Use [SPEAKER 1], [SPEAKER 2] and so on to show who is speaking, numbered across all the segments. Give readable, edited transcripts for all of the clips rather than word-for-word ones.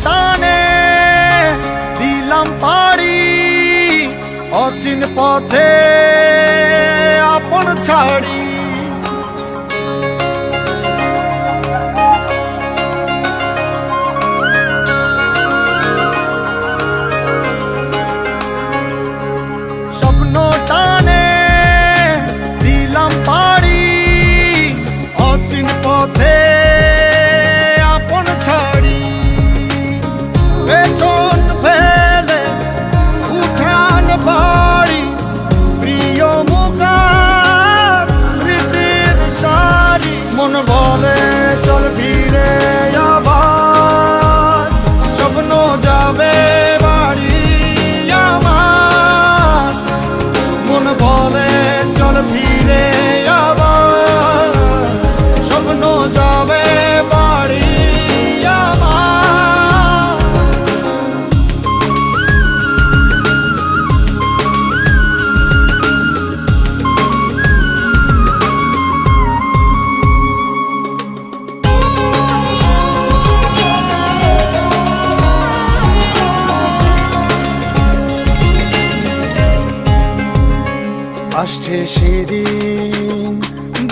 [SPEAKER 1] টানে দিলাম পাড়ি অচিন পথে আপন ছাড়ি। স্বপ্ন টানে দিলাম পাড়ি অচিন পথে আপন ছাড়ি। পেছন ফেলে উঠান বাড়ি প্রিয় মুখার স্মৃতির সারি। মন বলে চল ফিরে আবার স্বপ্ন যাবে বাড়ি আমার। মন বলে চল ফিরে আবার স্বপ্ন যাবে বাড়ি আমার। আসছে সেদিন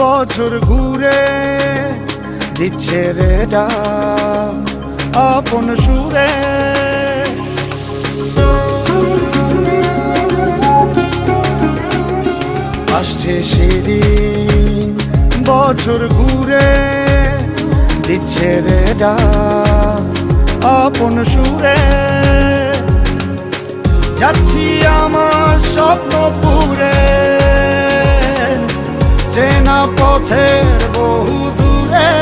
[SPEAKER 1] বছর ঘুরে দিচ্ছে রে ডাক আপন সুরে। আসছে সেদিন বছর ঘুরে দিচ্ছে রে ডাক আপন সুরে। যাচ্ছি আমার স্বপ্ন পুরে চেনা পথের বহু দূরে।